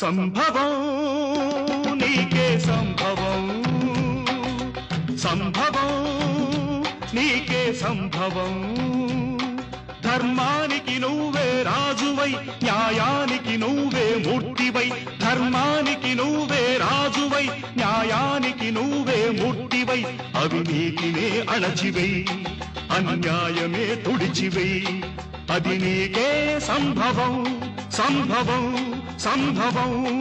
సంభవం నీకే సంభవం, సంభవం నీకే సంభవం. ధర్మానికి నువ్వే రాజువై, న్యాయానికి నువ్వే మూర్తివై. ధర్మానికి నువ్వే రాజువై, న్యాయానికి నువ్వే మూర్తివై. అవినీతినే అణచివై, అన్యాయమే తుడిచివై. అది నీకే సంభవం, సంభవం, సంభవం.